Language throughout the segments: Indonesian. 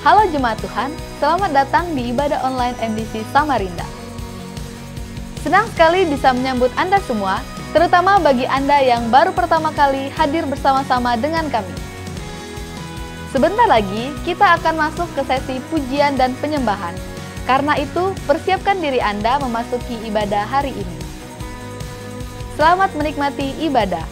Halo Jemaat Tuhan, selamat datang di ibadah online MDC Samarinda. Senang sekali bisa menyambut Anda semua, terutama bagi Anda yang baru pertama kali hadir bersama-sama dengan kami. Sebentar lagi kita akan masuk ke sesi pujian dan penyembahan. Karena itu, persiapkan diri Anda memasuki ibadah hari ini. Selamat menikmati ibadah.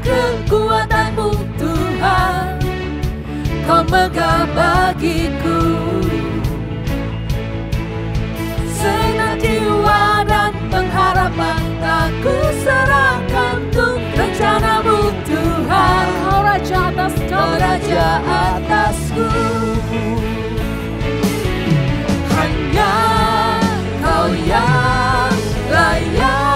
Kekuatanmu Tuhan, Kau megah bagiku. Segenap jiwa dan pengharapan tak ku serahkan untuk rencanamu Tuhan. Kau Raja atasku, Kau Raja atasku. Hanya Kau yang layak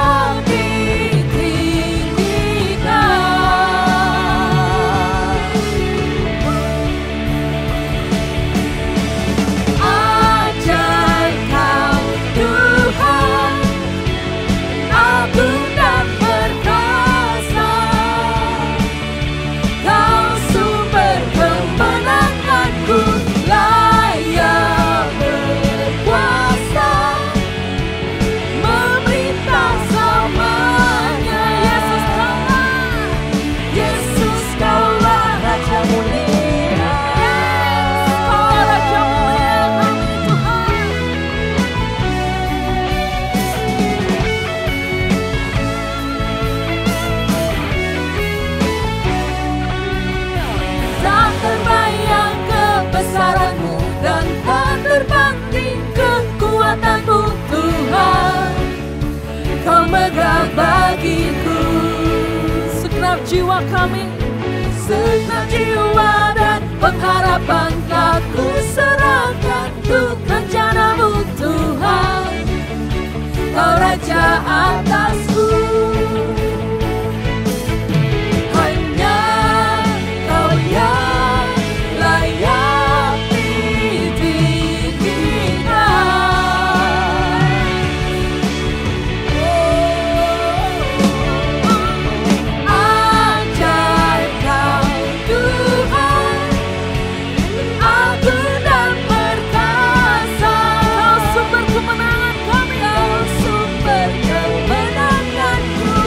bagiku. Segenap jiwa kami, segenap jiwa dan pengharapan telah ku serahkan untuk rencanamu Tuhan. Kau Raja atasku. Hanya Kau yang layak ditinggikan. Kemenanganku,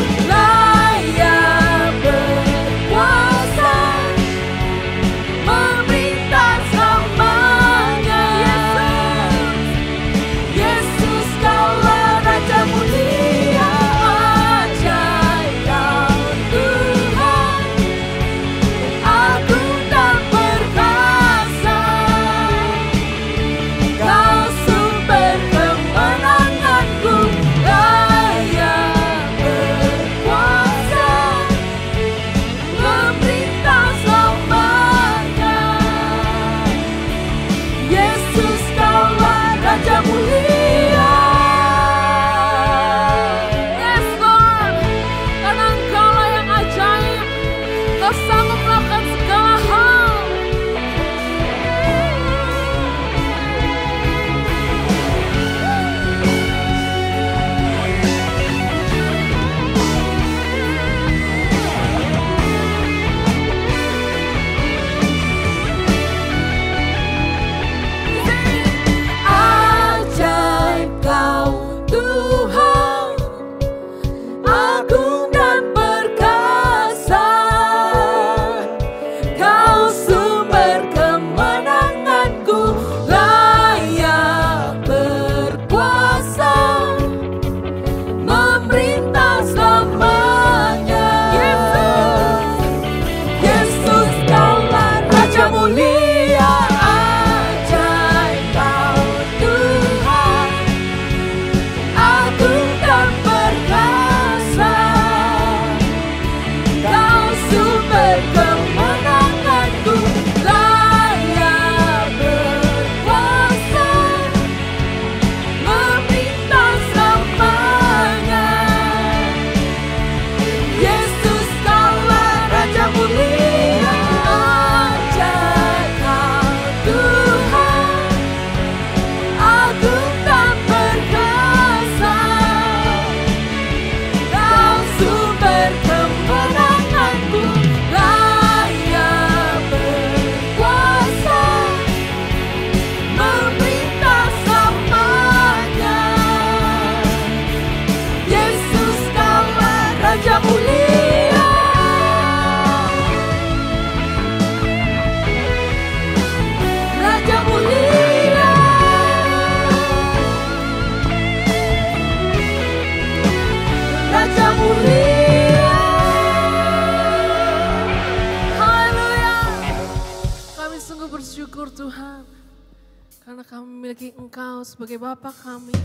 kami memiliki Engkau sebagai Bapa kami.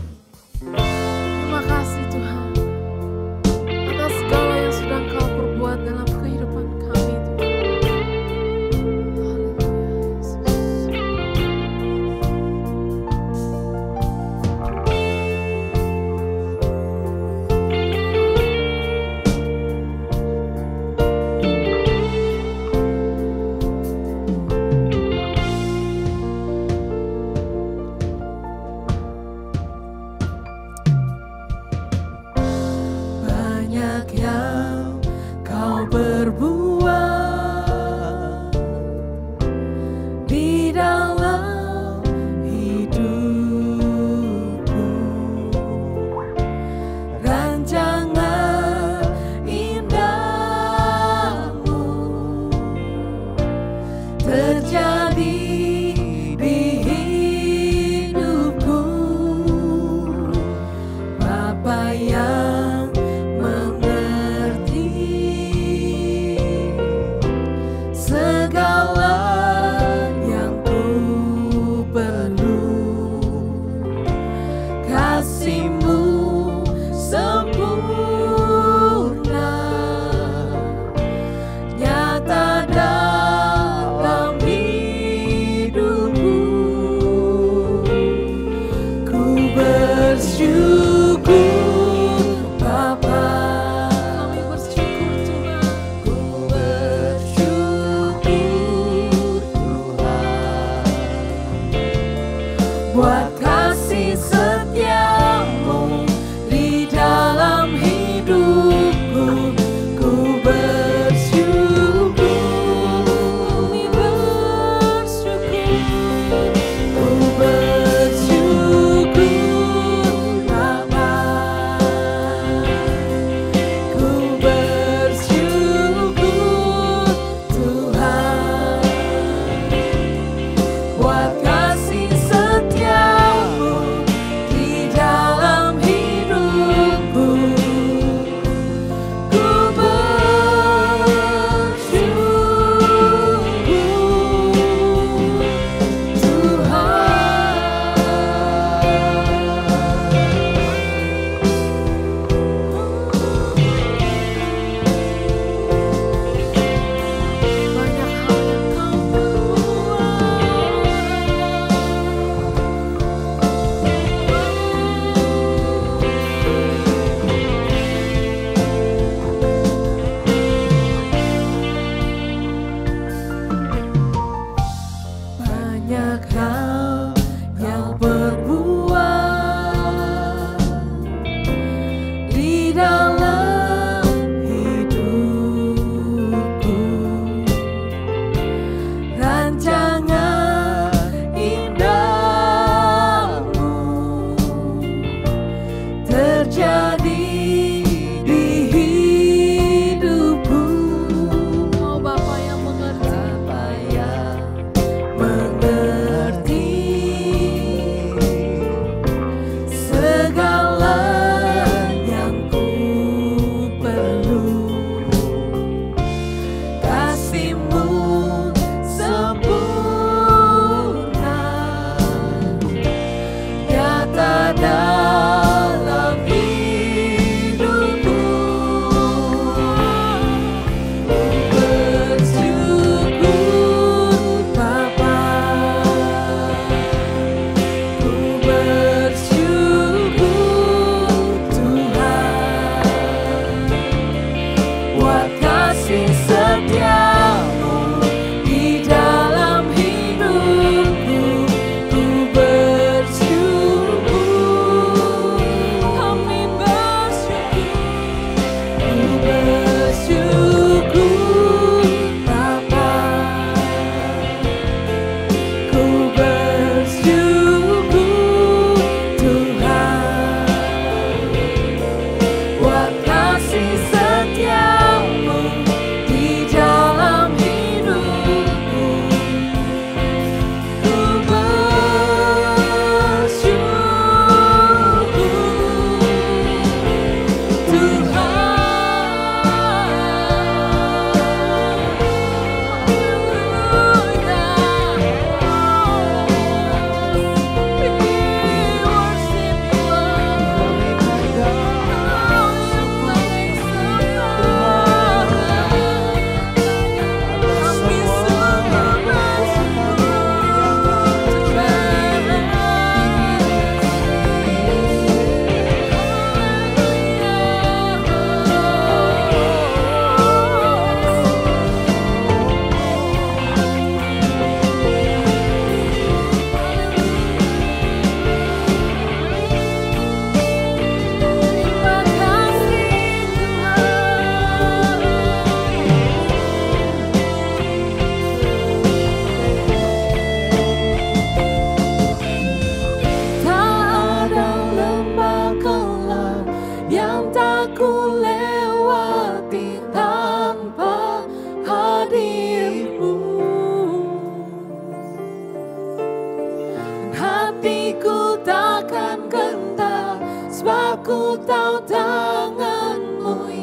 Terima kasih Tuhan atas segala yang sudah Engkau perbuat dalam kehidupan kami Tuhan. Banyak yang Kau perbuat di dalam hidupku, rancangan indahmu terjadi di hidupku, Bapa yang mengerti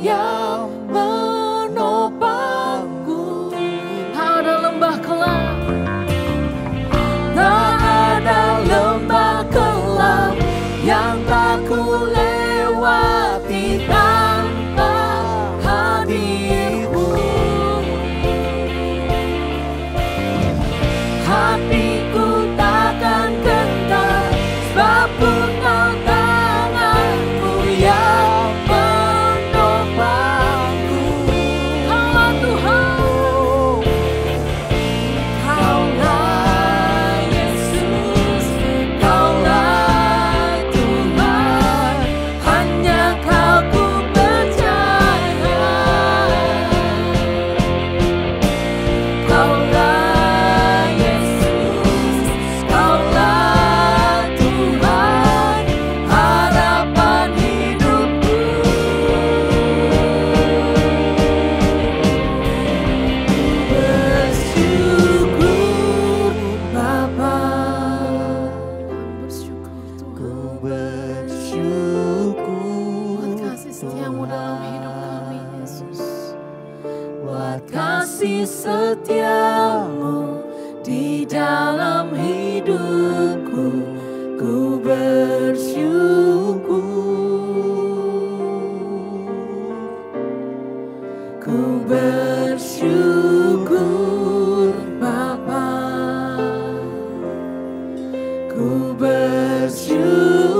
yang menopangku. Tak ada lembah kelam, tak ada lembah kelam yang tak ku lewati tanpa hadirmu. Hatiku takkan gentar, sebab engkau tanganku yang menopangku. Kaulah Tuhan, Kaulah Yesus, Kaulah Tuhan, hanya Kau ku percaya. Kaulah Yesus, Kaulah Tuhan, harapan hidupku. Bersyukur Bapa, bersyukur Tuhan, buat kasih setiamu dalam hidup kami, Yesus. Buat kasih setiamu di dalam hidupku, ku bersyukur. Ku bersyukur Bapa, ku bersyukur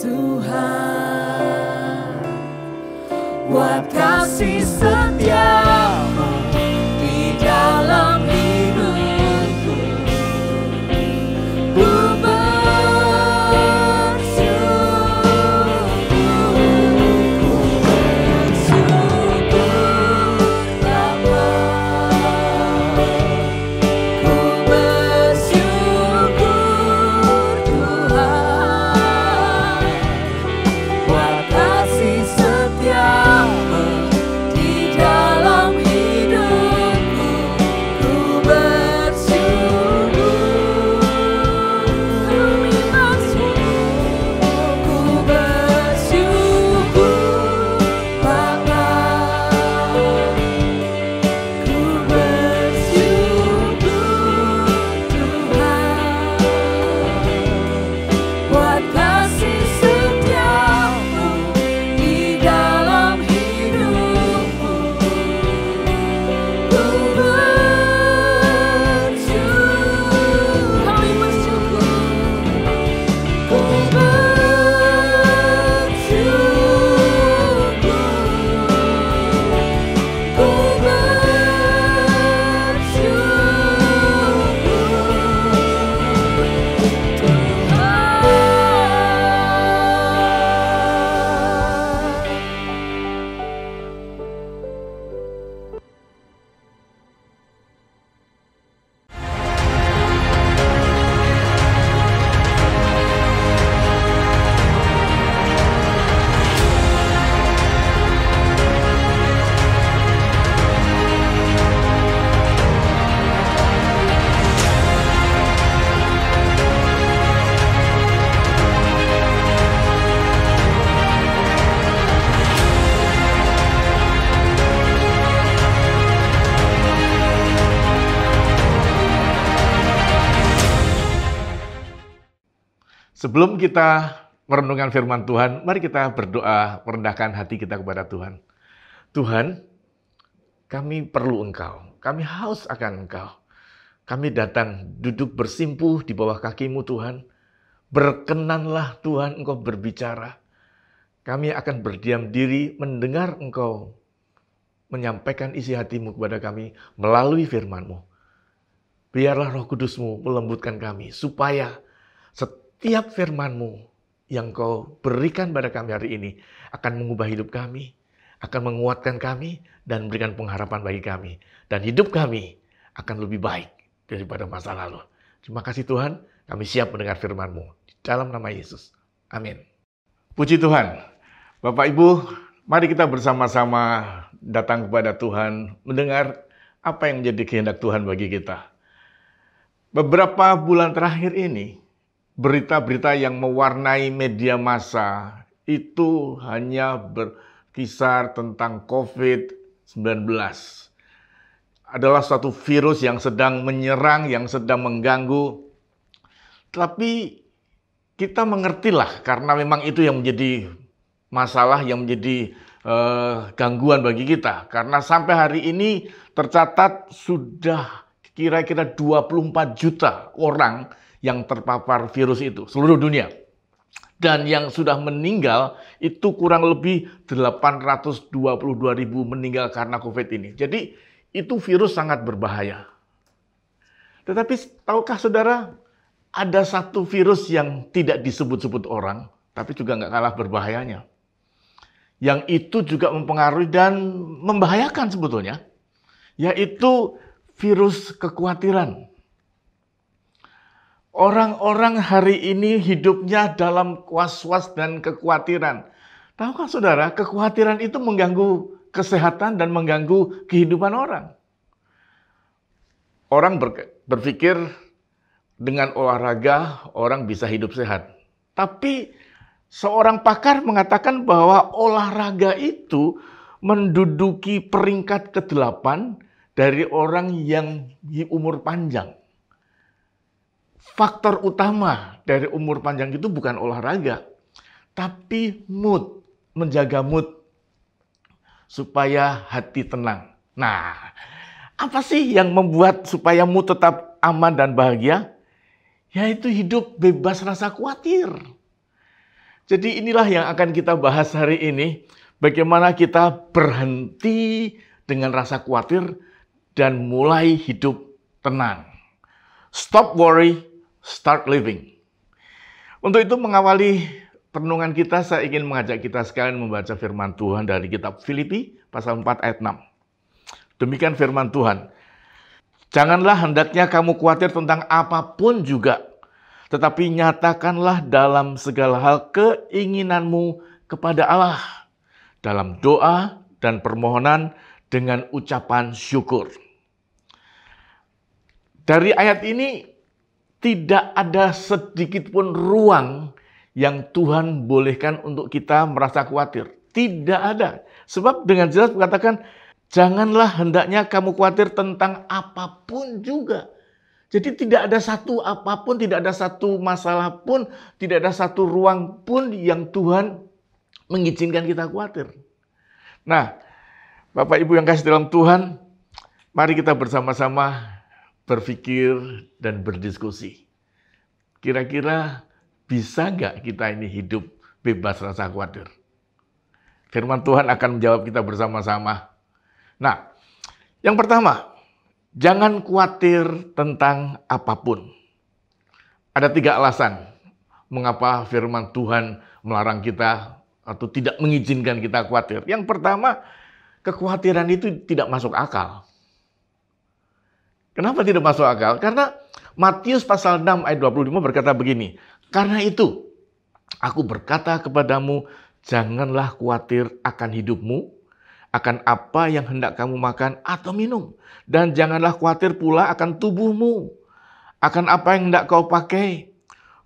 Tuhan, buat kasih setiamu di dalam hidupku. Ku Sebelum kita merenungkan firman Tuhan, mari kita berdoa merendahkan hati kita kepada Tuhan. Tuhan, kami perlu Engkau, kami haus akan Engkau. Kami datang duduk bersimpuh di bawah kaki-Mu Tuhan. Berkenanlah Tuhan Engkau berbicara. Kami akan berdiam diri mendengar Engkau menyampaikan isi hati-Mu kepada kami melalui firman-Mu. Biarlah Roh Kudus-Mu melembutkan kami, supaya setiap firman-Mu yang Kau berikan pada kami hari ini akan mengubah hidup kami, akan menguatkan kami, dan memberikan pengharapan bagi kami. Dan hidup kami akan lebih baik daripada masa lalu. Terima kasih Tuhan, kami siap mendengar firman-Mu. Di dalam nama Yesus. Amin. Puji Tuhan. Bapak Ibu, mari kita bersama-sama datang kepada Tuhan, mendengar apa yang menjadi kehendak Tuhan bagi kita. Beberapa bulan terakhir ini, berita-berita yang mewarnai media massa itu hanya kisar tentang COVID-19. Adalah suatu virus yang sedang menyerang, yang sedang mengganggu. Tapi kita mengertilah karena memang itu yang menjadi masalah, yang menjadi gangguan bagi kita. Karena sampai hari ini tercatat sudah kira-kira 24 juta orang yang terpapar virus itu, seluruh dunia. Dan yang sudah meninggal itu kurang lebih 822.000 meninggal karena COVID ini. Jadi itu virus sangat berbahaya. Tetapi tahukah saudara, ada satu virus yang tidak disebut-sebut orang, tapi juga nggak kalah berbahayanya. Yang itu juga mempengaruhi dan membahayakan sebetulnya, yaitu virus kekhawatiran. Orang-orang hari ini hidupnya dalam was-was dan kekhawatiran. Tahukah saudara, kekhawatiran itu mengganggu kesehatan dan mengganggu kehidupan orang. Orang berpikir dengan olahraga orang bisa hidup sehat. Tapi seorang pakar mengatakan bahwa olahraga itu menduduki peringkat ke-8 dari orang yang umur panjang. Faktor utama dari umur panjang itu bukan olahraga, tapi mood, menjaga mood supaya hati tenang. Nah, apa sih yang membuat supaya mood tetap aman dan bahagia? Yaitu hidup bebas rasa khawatir. Jadi inilah yang akan kita bahas hari ini. Bagaimana kita berhenti dengan rasa khawatir dan mulai hidup tenang. Stop worry, start living. Untuk itu mengawali renungan kita, saya ingin mengajak kita sekalian membaca firman Tuhan dari kitab Filipi pasal 4 ayat 6. Demikian firman Tuhan. Janganlah hendaknya kamu khawatir tentang apapun juga, tetapi nyatakanlah dalam segala hal keinginanmu kepada Allah, dalam doa dan permohonan dengan ucapan syukur. Dari ayat ini tidak ada sedikit pun ruang yang Tuhan bolehkan untuk kita merasa khawatir. Tidak ada. Sebab dengan jelas mengatakan, janganlah hendaknya kamu khawatir tentang apapun juga. Jadi tidak ada satu apapun, tidak ada satu masalah pun, tidak ada satu ruang pun yang Tuhan mengizinkan kita khawatir. Nah, Bapak Ibu yang kasih dalam Tuhan, mari kita bersama-sama berpikir dan berdiskusi. Kira-kira bisa nggak kita ini hidup bebas rasa khawatir? Firman Tuhan akan menjawab kita bersama-sama. Nah, yang pertama, jangan khawatir tentang apapun. Ada 3 alasan mengapa firman Tuhan melarang kita atau tidak mengizinkan kita khawatir. Yang pertama, kekhawatiran itu tidak masuk akal. Kenapa tidak masuk akal? Karena Matius pasal 6 ayat 25 berkata begini, karena itu aku berkata kepadamu, janganlah khawatir akan hidupmu, akan apa yang hendak kamu makan atau minum. Dan janganlah khawatir pula akan tubuhmu, akan apa yang hendak kau pakai.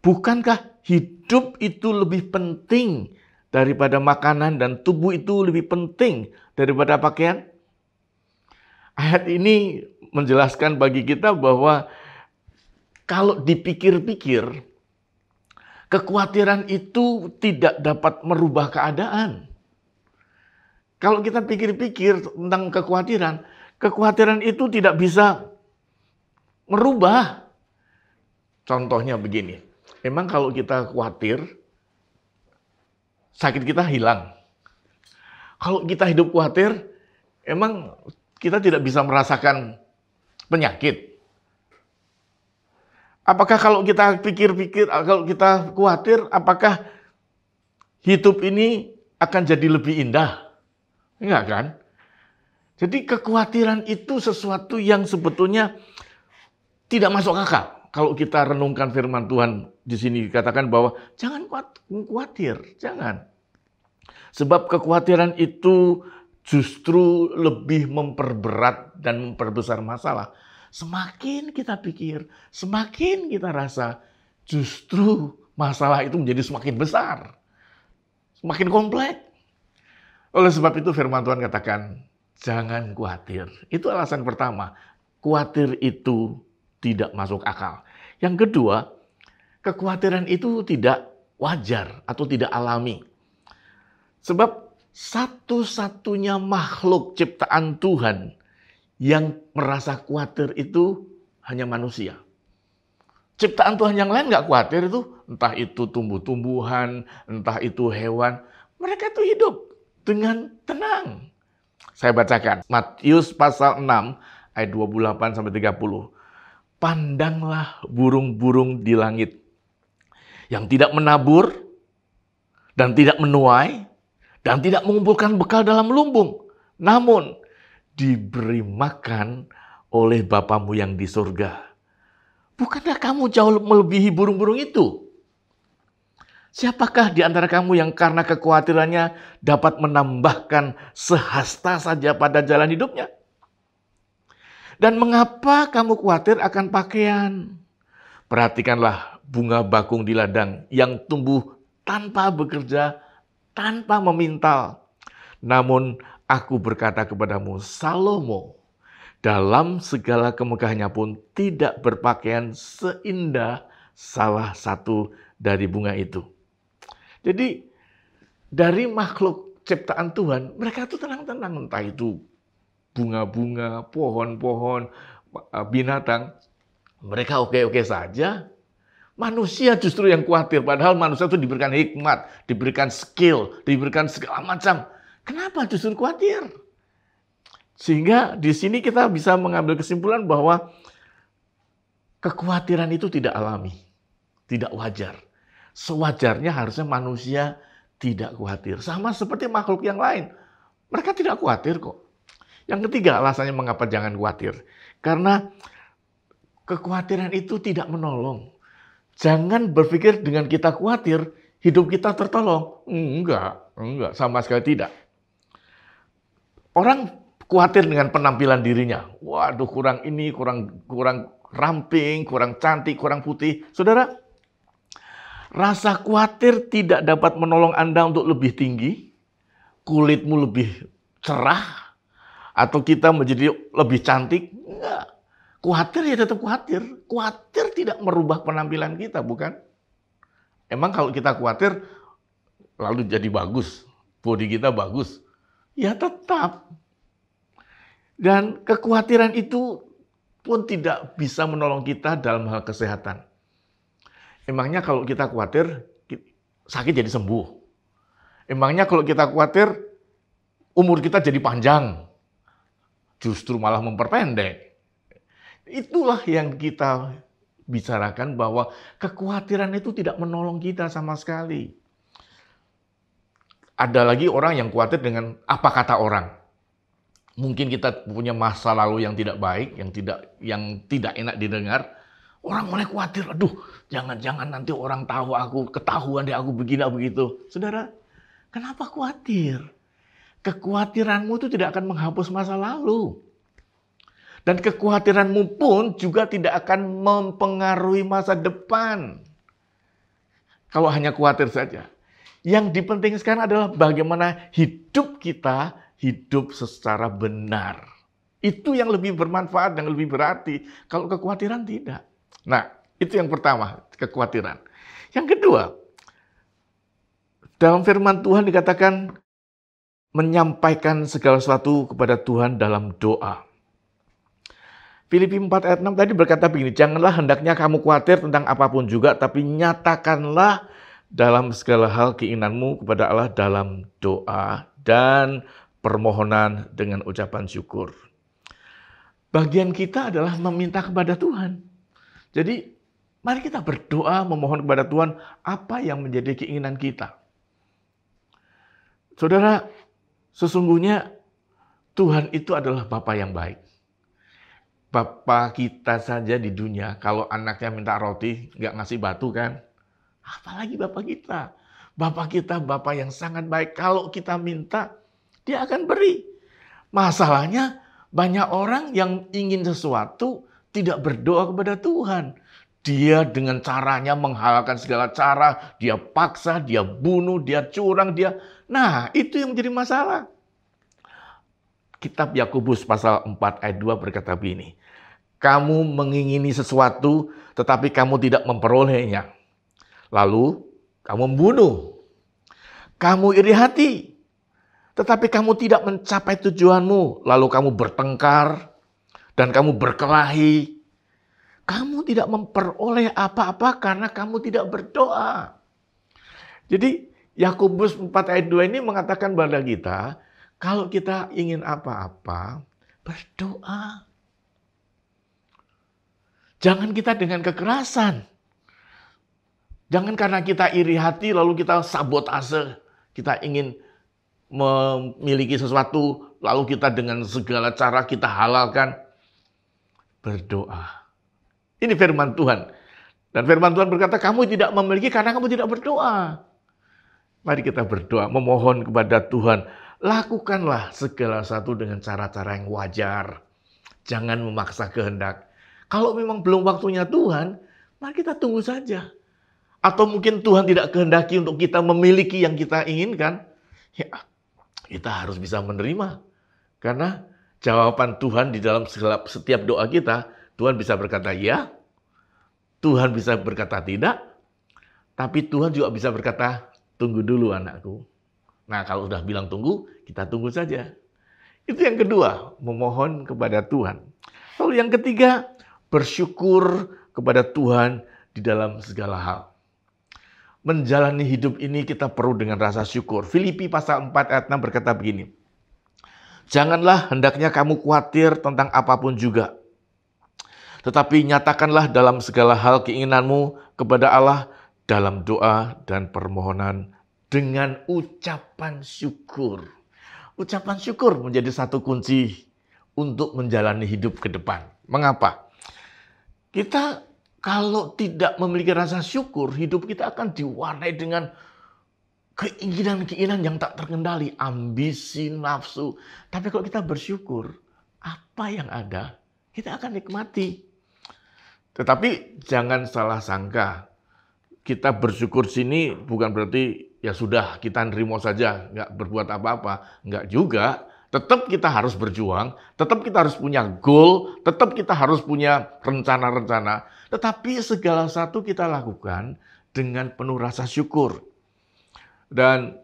Bukankah hidup itu lebih penting daripada makanan dan tubuh itu lebih penting daripada pakaian? Ayat ini menjelaskan bagi kita bahwa kalau dipikir-pikir, kekhawatiran itu tidak dapat merubah keadaan. Kalau kita pikir-pikir tentang kekhawatiran itu tidak bisa merubah. Contohnya begini, memang kalau kita khawatir, sakit kita hilang. Kalau kita hidup khawatir, emang kita tidak bisa merasakan penyakit. Apakah kalau kita pikir-pikir, kalau kita khawatir, apakah hidup ini akan jadi lebih indah? Enggak kan? Jadi kekhawatiran itu sesuatu yang sebetulnya tidak masuk akal. Kalau kita renungkan firman Tuhan di sini dikatakan bahwa jangan khawatir, jangan. Sebab kekhawatiran itu justru lebih memperberat dan memperbesar masalah. Semakin kita pikir, semakin kita rasa, justru masalah itu menjadi semakin besar, semakin kompleks. Oleh sebab itu firman Tuhan katakan, jangan khawatir. Itu alasan pertama. Khawatir itu tidak masuk akal. Yang kedua, kekhawatiran itu tidak wajar atau tidak alami. Sebab satu-satunya makhluk ciptaan Tuhan yang merasa khawatir itu hanya manusia. Ciptaan Tuhan yang lain nggak khawatir itu, entah itu tumbuh-tumbuhan, entah itu hewan. Mereka itu hidup dengan tenang. Saya bacakan, Matius pasal 6 ayat 28-30. Pandanglah burung-burung di langit yang tidak menabur dan tidak menuai dan tidak mengumpulkan bekal dalam lumbung. Namun diberi makan oleh Bapamu yang di surga. Bukankah kamu jauh melebihi burung-burung itu? Siapakah di antara kamu yang karena kekhawatirannya dapat menambahkan sehasta saja pada jalan hidupnya? Dan mengapa kamu khawatir akan pakaian? Perhatikanlah bunga bakung di ladang yang tumbuh tanpa bekerja, tanpa memintal. Namun aku berkata kepadamu, Salomo dalam segala kemegahannya pun tidak berpakaian seindah salah satu dari bunga itu. Jadi dari makhluk ciptaan Tuhan, mereka itu tenang-tenang, entah itu bunga-bunga, pohon-pohon, binatang. Mereka oke-oke saja. Manusia justru yang khawatir, padahal manusia itu diberikan hikmat, diberikan skill, diberikan segala macam. Kenapa justru khawatir? Sehingga di sini kita bisa mengambil kesimpulan bahwa kekhawatiran itu tidak alami, tidak wajar. Sewajarnya harusnya manusia tidak khawatir. Sama seperti makhluk yang lain. Mereka tidak khawatir kok. Yang ketiga alasannya mengapa jangan khawatir. Karena kekhawatiran itu tidak menolong. Jangan berpikir dengan kita khawatir, hidup kita tertolong. Enggak, sama sekali tidak. Orang khawatir dengan penampilan dirinya. Waduh, kurang ini, kurang ramping, kurang cantik, kurang putih. Saudara, rasa khawatir tidak dapat menolong Anda untuk lebih tinggi, kulitmu lebih cerah, atau kita menjadi lebih cantik. Enggak. Khawatir ya tetap khawatir. Khawatir tidak merubah penampilan kita, bukan? Emang kalau kita khawatir, lalu jadi bagus, bodi kita bagus. Ya tetap. Dan kekhawatiran itu pun tidak bisa menolong kita dalam hal kesehatan. Emangnya kalau kita khawatir, sakit jadi sembuh. Emangnya kalau kita khawatir, umur kita jadi panjang. Justru malah memperpendek. Itulah yang kita bicarakan bahwa kekhawatiran itu tidak menolong kita sama sekali. Ada lagi orang yang khawatir dengan apa kata orang. Mungkin kita punya masa lalu yang tidak baik, yang tidak enak didengar. Orang mulai khawatir, aduh, jangan-jangan nanti orang tahu aku, ketahuan deh aku begini begitu. Saudara, kenapa khawatir? Kekhawatiranmu itu tidak akan menghapus masa lalu. Dan kekhawatiranmu pun juga tidak akan mempengaruhi masa depan. Kalau hanya khawatir saja. Yang dipenting sekarang adalah bagaimana hidup kita hidup secara benar. Itu yang lebih bermanfaat dan lebih berarti. Kalau kekhawatiran tidak. Nah, itu yang pertama, kekhawatiran. Yang kedua, dalam firman Tuhan dikatakan menyampaikan segala sesuatu kepada Tuhan dalam doa. Filipi 4 ayat 6 tadi berkata begini, janganlah hendaknya kamu khawatir tentang apapun juga, tapi nyatakanlah dalam segala hal keinginanmu kepada Allah dalam doa dan permohonan dengan ucapan syukur. Bagian kita adalah meminta kepada Tuhan. Jadi, mari kita berdoa memohon kepada Tuhan apa yang menjadi keinginan kita. Saudara, sesungguhnya Tuhan itu adalah Bapa yang baik. Bapa kita saja di dunia, kalau anaknya minta roti, nggak ngasih batu kan? Apalagi Bapa kita. Bapa kita Bapa yang sangat baik. Kalau kita minta, Dia akan beri. Masalahnya, banyak orang yang ingin sesuatu, tidak berdoa kepada Tuhan. Dia dengan caranya menghalalkan segala cara, dia paksa, dia bunuh, dia curang, dia... Nah, itu yang menjadi masalah. Kitab Yakobus pasal 4 ayat 2 berkata begini, kamu mengingini sesuatu tetapi kamu tidak memperolehnya. Lalu kamu membunuh. Kamu iri hati tetapi kamu tidak mencapai tujuanmu. Lalu kamu bertengkar dan kamu berkelahi. Kamu tidak memperoleh apa-apa karena kamu tidak berdoa. Jadi Yakobus 4 ayat 2 ini mengatakan kepada kita, kalau kita ingin apa-apa, berdoa. Jangan kita dengan kekerasan. Jangan karena kita iri hati lalu kita sabotase. Kita ingin memiliki sesuatu lalu kita dengan segala cara kita halalkan. Berdoa. Ini firman Tuhan. Dan firman Tuhan berkata, kamu tidak memiliki karena kamu tidak berdoa. Mari kita berdoa, memohon kepada Tuhan. Lakukanlah segala sesuatu dengan cara-cara yang wajar. Jangan memaksa kehendak. Kalau memang belum waktunya Tuhan, mari kita tunggu saja. Atau mungkin Tuhan tidak kehendaki untuk kita memiliki yang kita inginkan. Ya, kita harus bisa menerima. Karena jawaban Tuhan di dalam setiap doa kita, Tuhan bisa berkata ya, Tuhan bisa berkata tidak, tapi Tuhan juga bisa berkata, tunggu dulu anakku. Nah, kalau sudah bilang tunggu, kita tunggu saja. Itu yang kedua, memohon kepada Tuhan. Lalu yang ketiga, bersyukur kepada Tuhan di dalam segala hal. Menjalani hidup ini kita perlu dengan rasa syukur. Filipi pasal 4 ayat 6 berkata begini, janganlah hendaknya kamu khawatir tentang apapun juga. Tetapi nyatakanlah dalam segala hal keinginanmu kepada Allah dalam doa dan permohonan dengan ucapan syukur. Ucapan syukur menjadi satu kunci untuk menjalani hidup ke depan. Mengapa? Kita kalau tidak memiliki rasa syukur, hidup kita akan diwarnai dengan keinginan-keinginan yang tak terkendali, ambisi, nafsu. Tapi kalau kita bersyukur, apa yang ada, kita akan nikmati. Tetapi jangan salah sangka, kita bersyukur sini bukan berarti ya sudah kita nerima saja, nggak berbuat apa-apa. Nggak juga, tetap kita harus berjuang, tetap kita harus punya goal, tetap kita harus punya rencana-rencana. Tetapi segala satu kita lakukan dengan penuh rasa syukur. Dan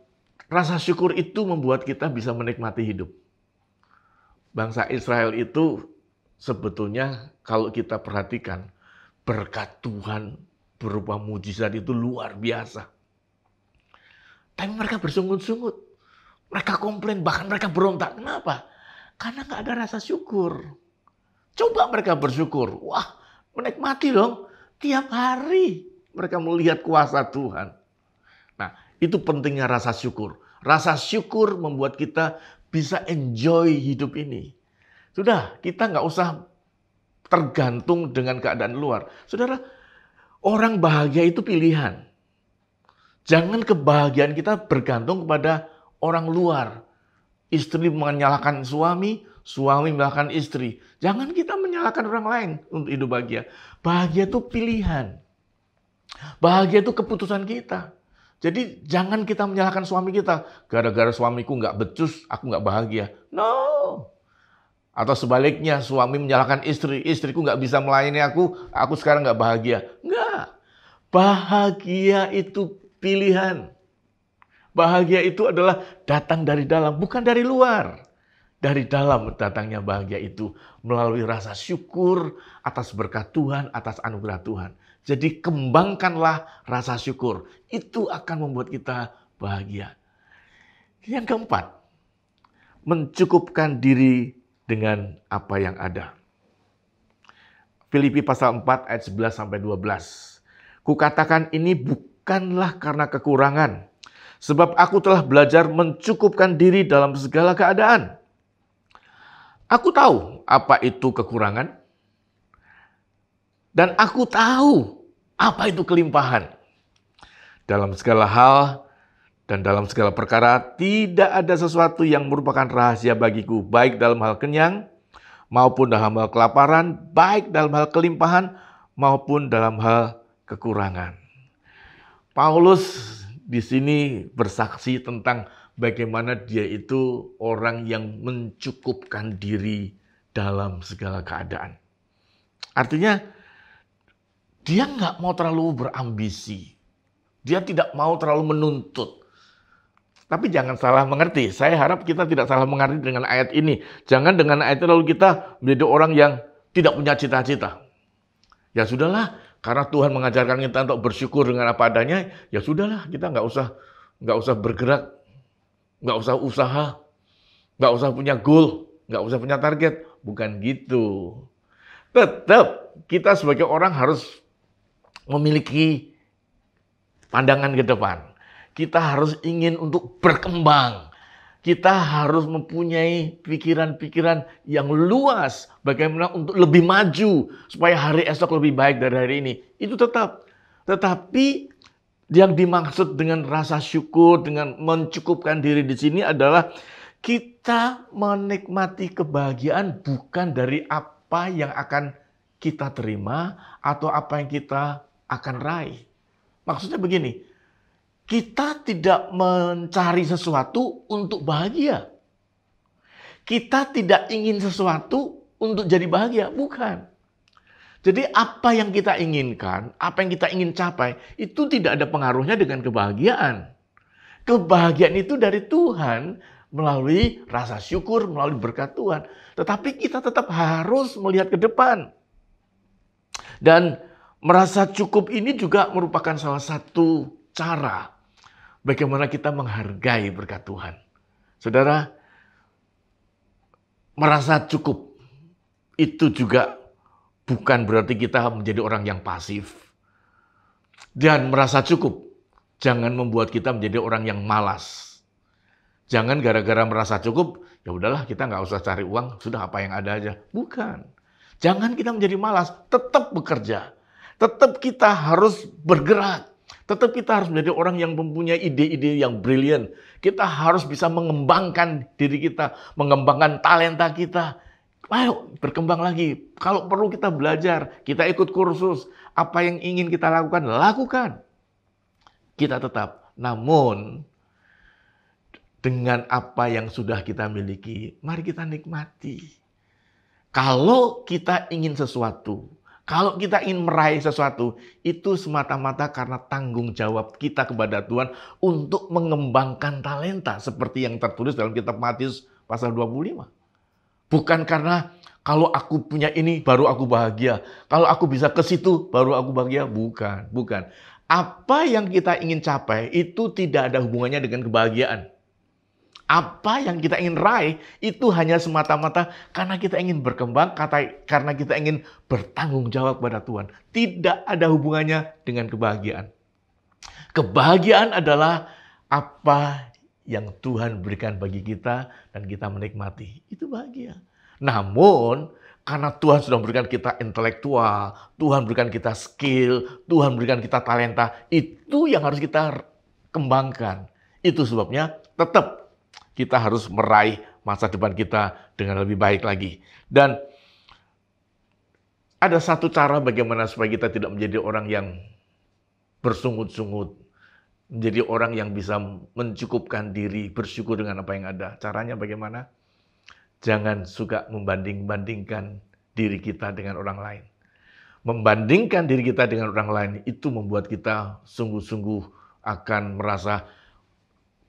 rasa syukur itu membuat kita bisa menikmati hidup. Bangsa Israel itu sebetulnya kalau kita perhatikan, berkat Tuhan berupa mujizat itu luar biasa. Tapi mereka bersungut-sungut. Mereka komplain, bahkan mereka berontak. Kenapa? Karena nggak ada rasa syukur. Coba mereka bersyukur. Wah, menikmati dong. Tiap hari mereka melihat kuasa Tuhan. Nah, itu pentingnya rasa syukur. Rasa syukur membuat kita bisa enjoy hidup ini. Sudah, kita nggak usah tergantung dengan keadaan luar. Saudara, orang bahagia itu pilihan. Jangan kebahagiaan kita bergantung kepada orang luar. Istri menyalahkan suami, suami menyalahkan istri. Jangan kita menyalahkan orang lain untuk hidup bahagia. Bahagia itu pilihan. Bahagia itu keputusan kita. Jadi jangan kita menyalahkan suami kita. Gara-gara suamiku nggak becus, aku nggak bahagia. No. Atau sebaliknya, suami menyalahkan istri. Istriku nggak bisa melayani aku sekarang nggak bahagia. Nggak. Bahagia itu pilihan. Bahagia itu adalah datang dari dalam, bukan dari luar. Dari dalam datangnya bahagia itu melalui rasa syukur atas berkat Tuhan, atas anugerah Tuhan. Jadi kembangkanlah rasa syukur. Itu akan membuat kita bahagia. Yang keempat, mencukupkan diri dengan apa yang ada. Filipi pasal 4 ayat 11-12. Kukatakan ini bukanlah karena kekurangan, sebab aku telah belajar mencukupkan diri dalam segala keadaan. Aku tahu apa itu kekurangan, dan aku tahu apa itu kelimpahan. Dalam segala hal dan dalam segala perkara tidak ada sesuatu yang merupakan rahasia bagiku, baik dalam hal kenyang maupun dalam hal kelaparan, baik dalam hal kelimpahan maupun dalam hal kekurangan. Paulus di sini bersaksi tentang bagaimana dia itu orang yang mencukupkan diri dalam segala keadaan. Artinya, dia nggak mau terlalu berambisi. Dia tidak mau terlalu menuntut. Tapi jangan salah mengerti. Saya harap kita tidak salah mengerti dengan ayat ini. Jangan dengan ayat itu lalu kita menjadi orang yang tidak punya cita-cita. Ya sudahlah, karena Tuhan mengajarkan kita untuk bersyukur dengan apa adanya, ya sudahlah, kita nggak usah bergerak, nggak usah usaha, nggak usah punya goal, nggak usah punya target. Bukan gitu. Tetap kita sebagai orang harus memiliki pandangan ke depan. Kita harus ingin untuk berkembang. Kita harus mempunyai pikiran-pikiran yang luas. Bagaimana untuk lebih maju. Supaya hari esok lebih baik dari hari ini. Itu tetap. Tetapi yang dimaksud dengan rasa syukur, dengan mencukupkan diri di sini adalah kita menikmati kebahagiaan bukan dari apa yang akan kita terima atau apa yang kita akan raih. Maksudnya begini, kita tidak mencari sesuatu untuk bahagia. Kita tidak ingin sesuatu untuk jadi bahagia, bukan. Jadi apa yang kita inginkan, apa yang kita ingin capai, itu tidak ada pengaruhnya dengan kebahagiaan. Kebahagiaan itu dari Tuhan melalui rasa syukur, melalui berkat Tuhan. Tetapi kita tetap harus melihat ke depan. Dan merasa cukup ini juga merupakan salah satu cara bagaimana kita menghargai berkat Tuhan. Saudara, merasa cukup itu juga bukan berarti kita menjadi orang yang pasif. Dan merasa cukup jangan membuat kita menjadi orang yang malas. Jangan gara-gara merasa cukup, ya udahlah kita nggak usah cari uang, sudah apa yang ada aja. Bukan. Jangan kita menjadi malas, tetap bekerja. Tetap kita harus bergerak. Tetap kita harus menjadi orang yang mempunyai ide-ide yang brilian. Kita harus bisa mengembangkan diri kita, mengembangkan talenta kita. Ayo berkembang lagi. Kalau perlu kita belajar, kita ikut kursus. Apa yang ingin kita lakukan, lakukan. Kita tetap. Namun, dengan apa yang sudah kita miliki, mari kita nikmati. Kalau kita ingin sesuatu, kalau kita ingin meraih sesuatu, itu semata-mata karena tanggung jawab kita kepada Tuhan untuk mengembangkan talenta. Seperti yang tertulis dalam kitab Matius pasal 25. Bukan karena kalau aku punya ini baru aku bahagia. Kalau aku bisa ke situ baru aku bahagia. Bukan. Apa yang kita ingin capai itu tidak ada hubungannya dengan kebahagiaan. Apa yang kita ingin raih itu hanya semata-mata karena kita ingin berkembang, karena kita ingin bertanggung jawab pada Tuhan. Tidak ada hubungannya dengan kebahagiaan. Kebahagiaan adalah apa yang Tuhan berikan bagi kita dan kita menikmati. Itu bahagia. Namun, karena Tuhan sudah memberikan kita intelektual, Tuhan berikan kita skill, Tuhan berikan kita talenta, itu yang harus kita kembangkan. Itu sebabnya tetap kita harus meraih masa depan kita dengan lebih baik lagi. Dan ada satu cara bagaimana supaya kita tidak menjadi orang yang bersungut-sungut. Menjadi orang yang bisa mencukupkan diri, bersyukur dengan apa yang ada. Caranya bagaimana? Jangan suka membanding-bandingkan diri kita dengan orang lain. Membandingkan diri kita dengan orang lain itu membuat kita sungguh-sungguh akan merasa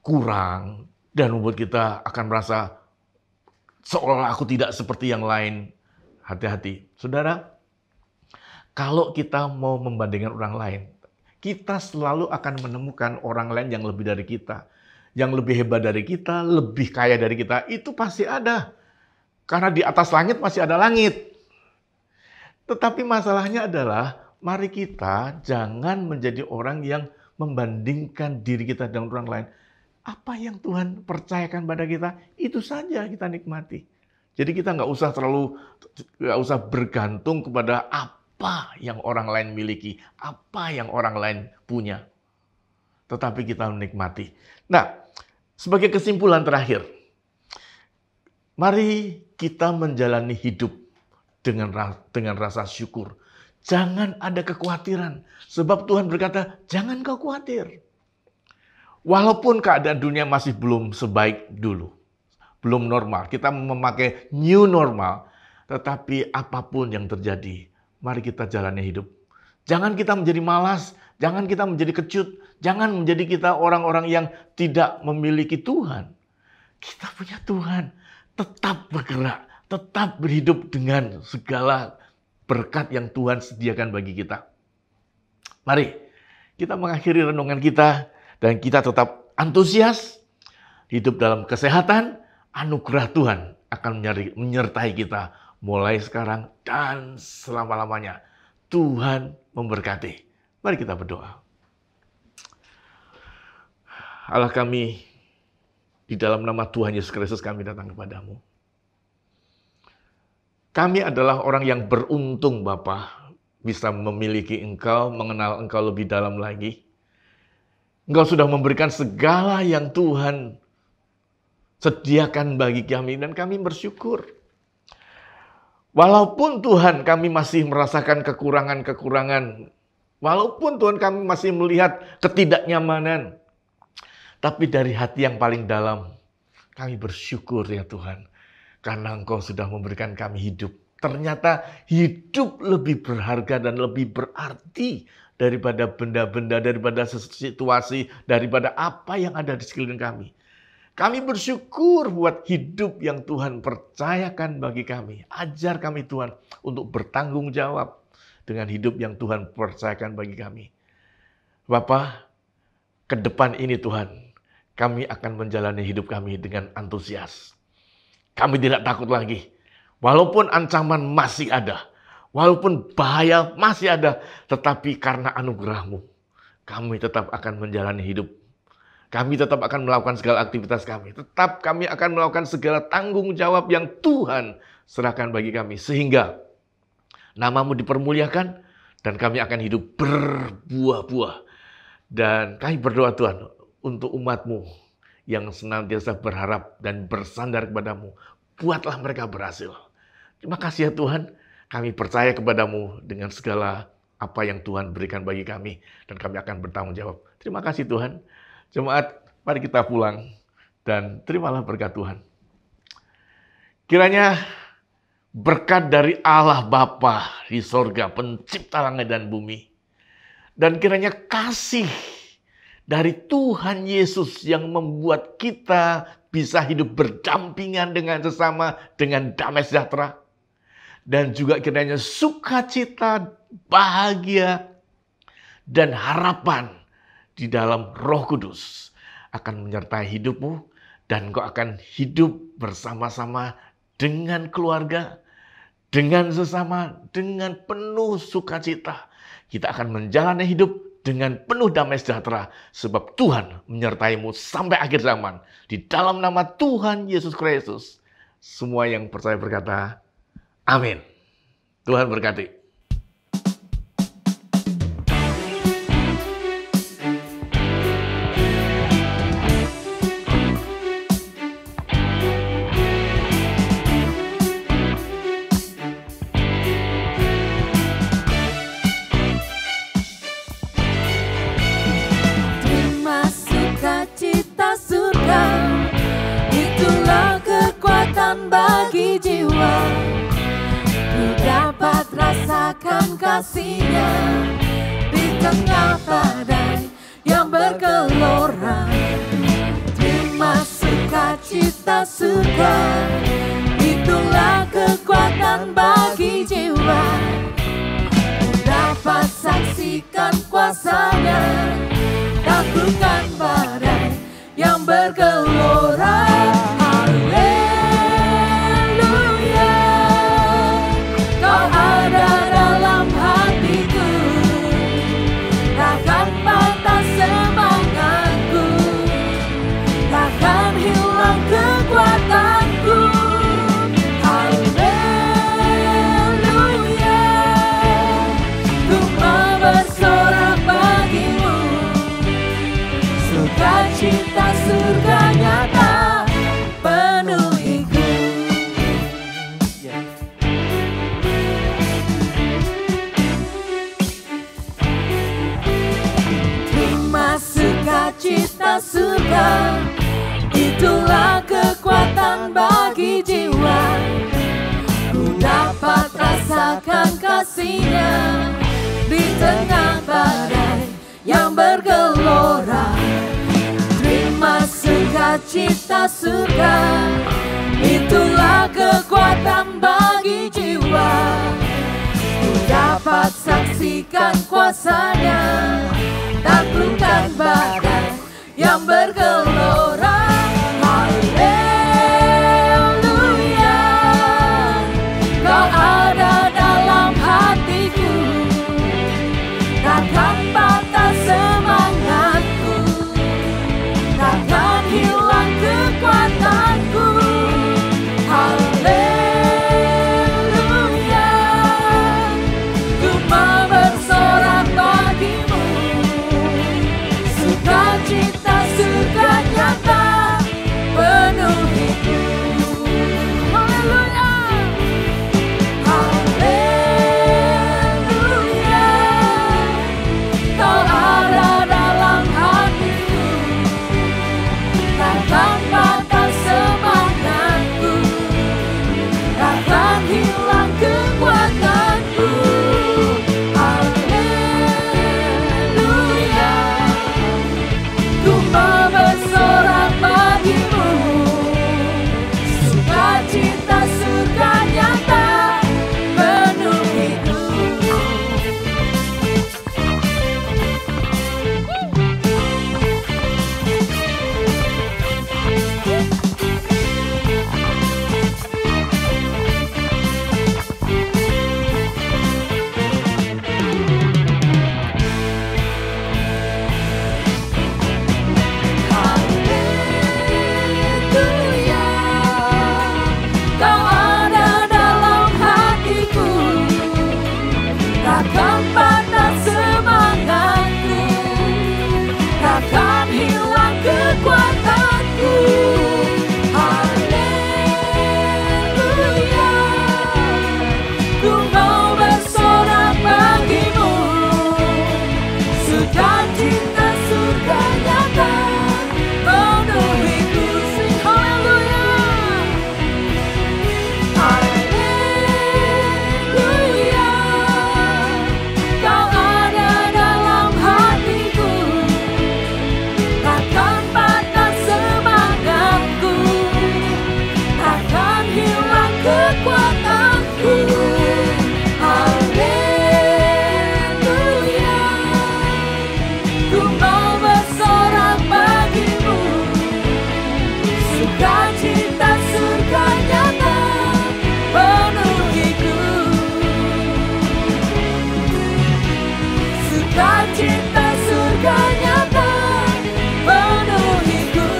kurang. Dan membuat kita akan merasa seolah aku tidak seperti yang lain. Hati-hati. Saudara, kalau kita mau membandingkan orang lain, kita selalu akan menemukan orang lain yang lebih dari kita. Yang lebih hebat dari kita, lebih kaya dari kita. Itu pasti ada. Karena di atas langit masih ada langit. Tetapi masalahnya adalah, mari kita jangan menjadi orang yang membandingkan diri kita dengan orang lain. Apa yang Tuhan percayakan pada kita, itu saja kita nikmati. Jadi kita nggak usah bergantung kepada apa yang orang lain miliki, apa yang orang lain punya. Tetapi kita menikmati. Nah, sebagai kesimpulan terakhir, mari kita menjalani hidup dengan rasa syukur. Jangan ada kekhawatiran, sebab Tuhan berkata, jangan kau khawatir. Walaupun keadaan dunia masih belum sebaik dulu, belum normal, kita memakai new normal, tetapi apapun yang terjadi, mari kita jalani hidup. Jangan kita menjadi malas, jangan kita menjadi kecut, jangan menjadi kita orang-orang yang tidak memiliki Tuhan. Kita punya Tuhan, tetap bergerak, tetap berhidup dengan segala berkat yang Tuhan sediakan bagi kita. Mari kita mengakhiri renungan kita dan kita tetap antusias, hidup dalam kesehatan, anugerah Tuhan akan menyertai kita mulai sekarang dan selama-lamanya. Tuhan memberkati. Mari kita berdoa. Allah kami, di dalam nama Tuhan Yesus Kristus kami datang kepadamu. Kami adalah orang yang beruntung Bapa, bisa memiliki Engkau, mengenal Engkau lebih dalam lagi. Engkau sudah memberikan segala yang Tuhan sediakan bagi kami dan kami bersyukur. Walaupun Tuhan kami masih merasakan kekurangan-kekurangan, walaupun Tuhan kami masih melihat ketidaknyamanan, tapi dari hati yang paling dalam, kami bersyukur ya Tuhan, karena Engkau sudah memberikan kami hidup. Ternyata hidup lebih berharga dan lebih berarti daripada benda-benda, daripada situasi, daripada apa yang ada di sekeliling kami. Kami bersyukur buat hidup yang Tuhan percayakan bagi kami. Ajar kami Tuhan untuk bertanggung jawab dengan hidup yang Tuhan percayakan bagi kami. Bapa, ke depan ini Tuhan, kami akan menjalani hidup kami dengan antusias. Kami tidak takut lagi. Walaupun ancaman masih ada, walaupun bahaya masih ada, tetapi karena anugerah-Mu, kami tetap akan menjalani hidup. Kami tetap akan melakukan segala aktivitas kami. Tetap kami akan melakukan segala tanggung jawab yang Tuhan serahkan bagi kami. Sehingga nama-Mu dipermuliakan dan kami akan hidup berbuah-buah. Dan kami berdoa Tuhan untuk umat-Mu yang senantiasa berharap dan bersandar kepada-Mu. Buatlah mereka berhasil. Terima kasih ya Tuhan. Kami percaya kepada-Mu dengan segala apa yang Tuhan berikan bagi kami. Dan kami akan bertanggung jawab. Terima kasih Tuhan. Jemaat, mari kita pulang dan terimalah berkat Tuhan. Kiranya berkat dari Allah Bapa di sorga, pencipta langit dan bumi. Dan kiranya kasih dari Tuhan Yesus yang membuat kita bisa hidup berdampingan dengan sesama dengan damai sejahtera. Dan juga kiranya sukacita, bahagia, dan harapan di dalam Roh Kudus akan menyertai hidupmu dan engkau akan hidup bersama-sama dengan keluarga, dengan sesama, dengan penuh sukacita. Kita akan menjalani hidup dengan penuh damai sejahtera sebab Tuhan menyertaimu sampai akhir zaman. Di dalam nama Tuhan Yesus Kristus, semua yang percaya berkata, amin. Tuhan berkati. Bagi jiwa ku dapat rasakan kasih-Nya di tengah badai yang bergelora. Terima sukacita surga, itulah kekuatan bagi jiwa. Ku dapat saksikan kuasa-Nya, taklukkan badai yang bergelora. kasih-Nya di tengah badai yang bergelora. Terima sukacita surga, itulah kekuatan bagi jiwa. Ku dapat saksikan kuasa-Nya, taklukkan badai yang bergelora. Haleluya, Kau ada dalam hatiku, takkan patah semangatku, takkan hilang kekuatanku. Haleluya, ku mau bersorak bagimu, sukacita surga nyata penuhiku. Haleluya, haleluya, Kau ada dalam hatiku, takkan patah semangatku, takkan hilang kekuatanku. Haleluya, ku mau bersorak bagimu, sukacita surga nyata penuhiku. Haleluya, Kau ada dalam hatiku, takkan patah semangatku, takkan hilang kekuatanku. Haleluya, ku mau bersorak bagimu, sukacita surga nyata penuhiku. Sing haleluya, haleluya, Kau ada dalam hatiku, takkan patah semangatku, takkan hilang kekuatanku. Haleluya, ku mau bersorak bagimu, sukacita surga nyata penuhiku. Sukacita surga nyata penuhiku.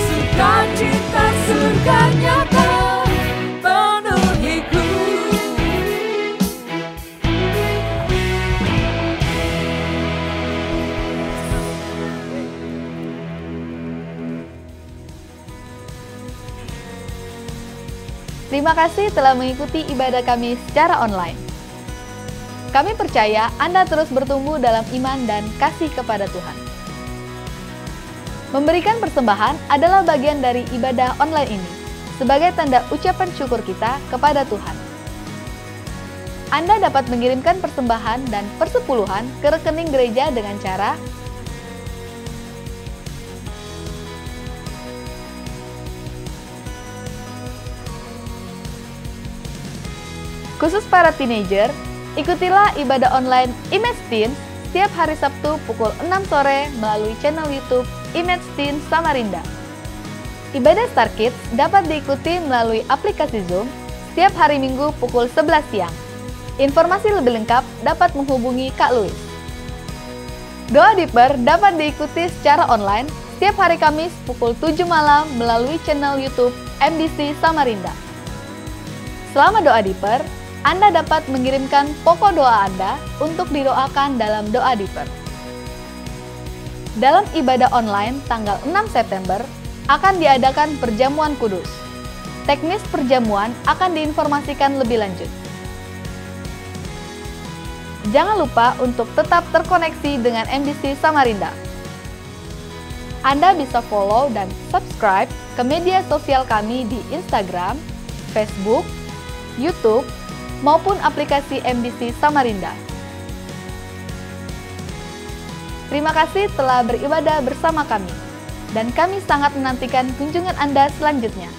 Sukacita surga nyata penuhiku. Terima kasih telah mengikuti ibadah kami secara online. Kami percaya Anda terus bertumbuh dalam iman dan kasih kepada Tuhan. Memberikan persembahan adalah bagian dari ibadah online ini, sebagai tanda ucapan syukur kita kepada Tuhan. Anda dapat mengirimkan persembahan dan persepuluhan ke rekening gereja dengan cara khusus para teenager, ikutilah ibadah online Image Teens setiap hari Sabtu pukul 6 sore melalui channel YouTube Image Teens Samarinda. Ibadah Star Kids dapat diikuti melalui aplikasi Zoom setiap hari Minggu pukul 11 siang. Informasi lebih lengkap dapat menghubungi Kak Louis. Doa Deeper dapat diikuti secara online setiap hari Kamis pukul 7 malam melalui channel YouTube MDC Samarinda. Selama Doa Deeper, Anda dapat mengirimkan pokok doa Anda untuk didoakan dalam Doa Deeper. Dalam ibadah online tanggal 6 September akan diadakan perjamuan kudus. Teknis perjamuan akan diinformasikan lebih lanjut. Jangan lupa untuk tetap terkoneksi dengan MDC Samarinda. Anda bisa follow dan subscribe ke media sosial kami di Instagram, Facebook, YouTube, maupun aplikasi MBC Samarinda. Terima kasih telah beribadah bersama kami, dan kami sangat menantikan kunjungan Anda selanjutnya.